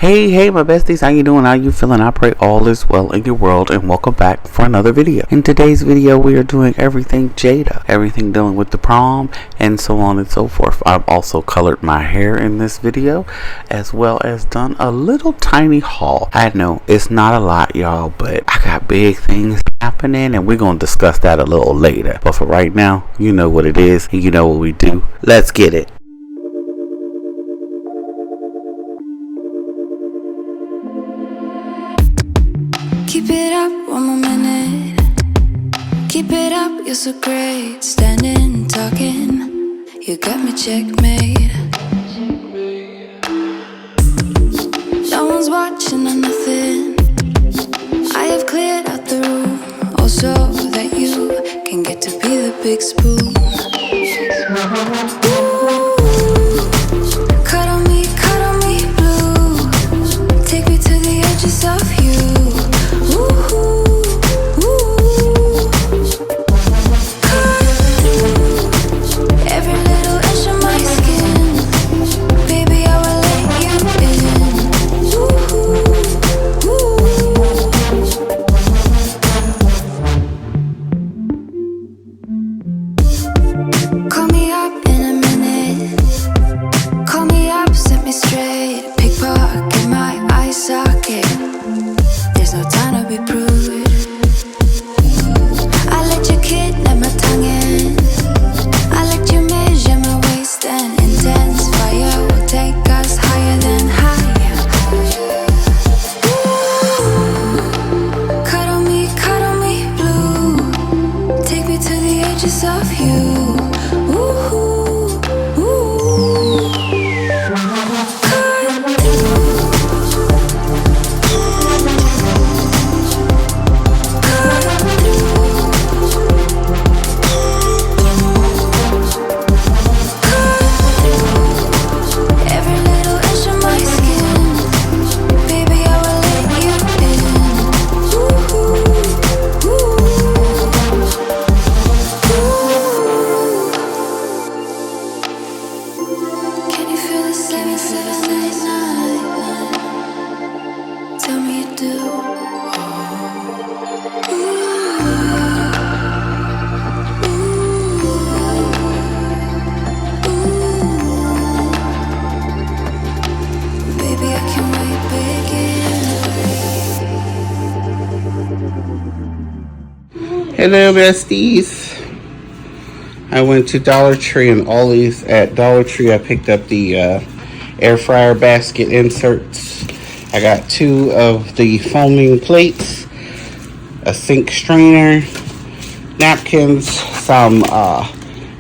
Hey, my besties, how you doing? How you feeling? I pray all is well in your world, and welcome back for another video. In today's video, we are doing everything Jada, everything dealing with the prom, and so on and so forth. I've also colored my hair in this video, as well as done a little tiny haul. I know it's not a lot, y'all, but I got big things happening, and we're gonna discuss that a little later. But for right now, you know what it is, and you know what we do. Let's get it. Keep it up one more minute. Keep it up, you're so great. Standing, talking, you got me checkmate. No one's watching or nothing. I have cleared out the room, also that you can get to be the big spoon. Ooh, cuddle me blue. Take me to the edges of you. Hello, besties. I went to Dollar Tree and Ollie's. At Dollar Tree, I picked up the air fryer basket inserts. I got 2 of the foaming plates, a sink strainer, napkins, some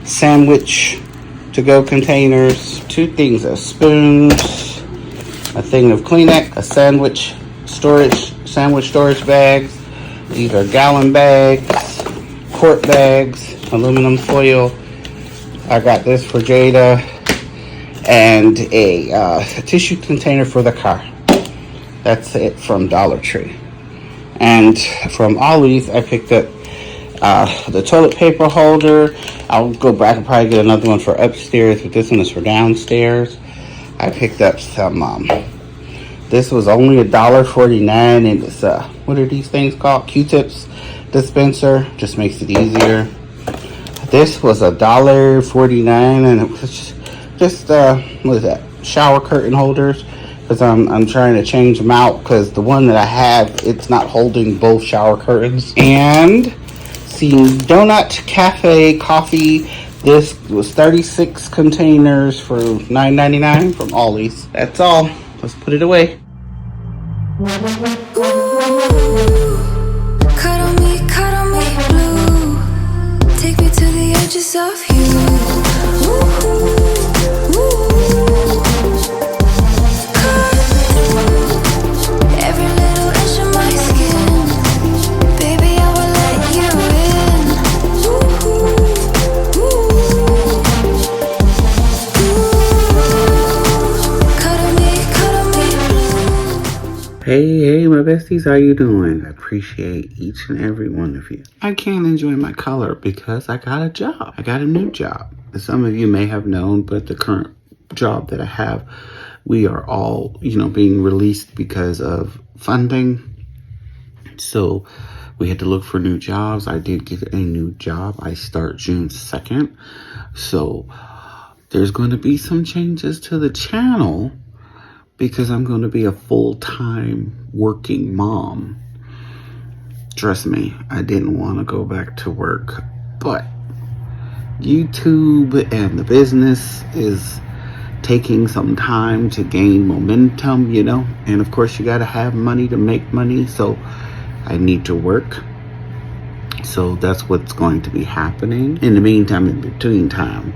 sandwich to-go containers, 2 things of spoons, a thing of Kleenex, a sandwich storage bags. These are gallon bags, quart bags, aluminum foil. I got this for Jada, and a tissue container for the car. That's it from Dollar Tree. And from Ollie's, I picked up the toilet paper holder. I'll go back and probably get another one for upstairs, but this one is for downstairs. I picked up some, this was only $1.49, and it's what are these things called? Q-tips dispenser. Just makes it easier. This was $1.49, and it was just what is that? Shower curtain holders. Because I'm trying to change them out, because the one that I have, it's not holding both shower curtains. And see, Donut Cafe coffee. This was 36 containers for $9.99 from Ollie's. That's all. Let's put it away. Cuddle me blue. Take me to the edges of you. Every little inch of my skin, baby, I will let you in. Cuddle me blue. Hey, my besties, how you doing? I appreciate each and every one of you. I can't enjoy my color because I got a job. I got a new job. Some of you may have known, but the current job that I have we are all, being released because of funding. So we had to look for new jobs. I did get a new job. I start June 2nd. So there's going to be some changes to the channel because I'm going to be a full-time working mom. Trust me, I didn't want to go back to work, but YouTube and the business is taking some time to gain momentum, and of course you got to have money to make money, so I need to work. So that's what's going to be happening. In the meantime, in between time,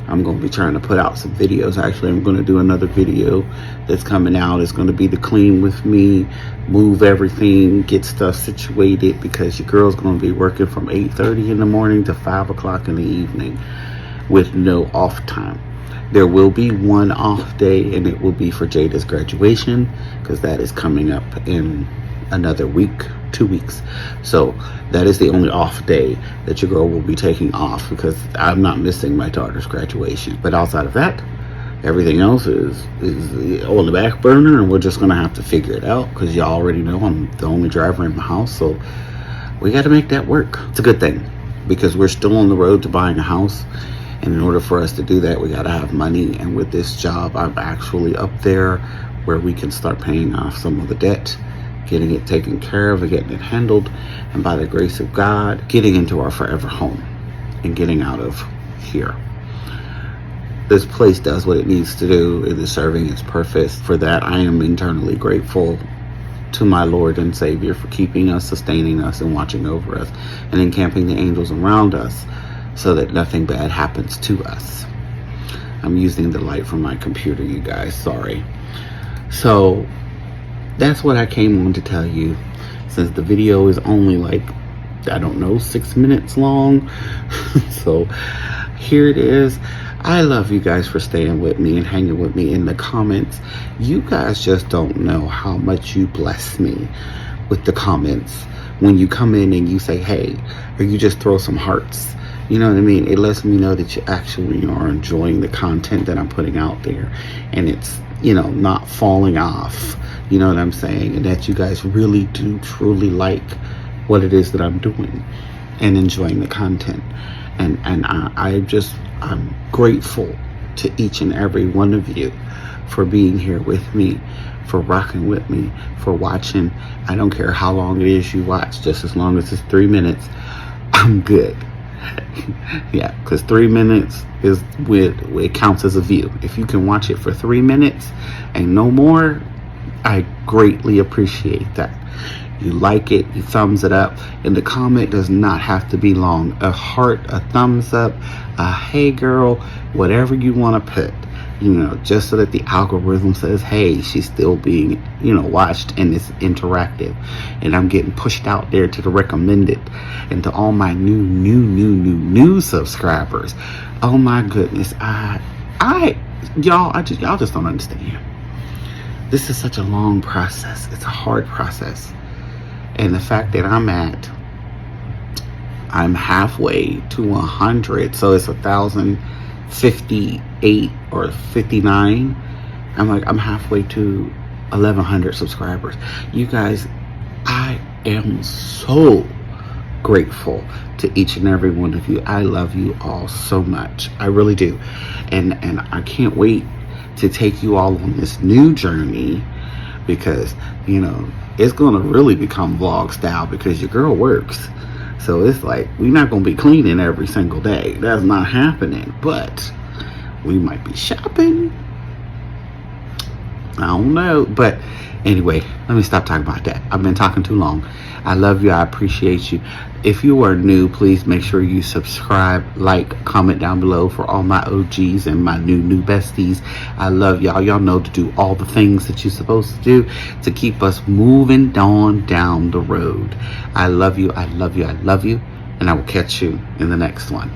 I'm going to be trying to put out some videos. Actually, I'm going to do another video that's coming out. It's going to be the clean with me, move everything, get stuff situated, because your girl's going to be working from 8:30 in the morning to 5 o'clock in the evening with no off time. There will be one off day, and it will be for Jada's graduation, because that is coming up in another week, 2 weeks. So that is the only off day that your girl will be taking off, because I'm not missing my daughter's graduation. But outside of that, everything else is on the back burner, and we're just gonna have to figure it out, because y'all already know I'm the only driver in the house, so we got to make that work. It's a good thing, because we're still on the road to buying a house, and in order for us to do that, we got to have money. And with this job, I'm actually up there where we can start paying off some of the debt, getting it taken care of and getting it handled, and by the grace of God, getting into our forever home and getting out of here. This place does what it needs to do. It is serving its purpose. For that, I am internally grateful to my Lord and Savior for keeping us, sustaining us, and watching over us, and encamping the angels around us so that nothing bad happens to us. I'm using the light from my computer, you guys, sorry. So that's what I came on to tell you, since the video is only like, I don't know, 6 minutes long. So here it is. I love you guys for staying with me and hanging with me in the comments. You guys just don't know how much you bless me with the comments when you come in and you say, hey, or you just throw some hearts. You know what I mean? It lets me know that you actually are enjoying the content that I'm putting out there, and it's, not falling off. You know what I'm saying? And that you guys really do truly like what it is that I'm doing and enjoying the content. And I'm grateful to each and every one of you for being here with me, for rocking with me, for watching. I don't care how long it is you watch, just as long as it's 3 minutes, I'm good. Yeah, because 3 minutes is it counts as a view. If you can watch it for 3 minutes and no more, I greatly appreciate that. You like it, you thumbs it up, and the comment does not have to be long. A heart, a thumbs up, a hey girl, whatever you want to put, just so that the algorithm says, hey, she's still being, watched, and it's interactive, and I'm getting pushed out there to the recommended, and to all my new subscribers. Oh my goodness, y'all just don't understand. This is such a long process. It's a hard process. And the fact that I'm halfway to 100, so it's 1,058 or 59. I'm halfway to 1,100 subscribers. You guys, I am so grateful to each and every one of you. I love you all so much. I really do. And I can't wait to take you all on this new journey, because it's gonna really become vlog style, because your girl works. So it's like, we're not gonna be cleaning every single day. That's not happening. But we might be shopping. I don't know. But anyway, let me stop talking about that. I've been talking too long. I love you. I appreciate you. If you are new, please make sure you subscribe, like, comment down below for all my OGs and my new besties. I love y'all. Y'all know to do all the things that you're supposed to do to keep us moving on down the road. I love you. I love you. I love you. And I will catch you in the next one.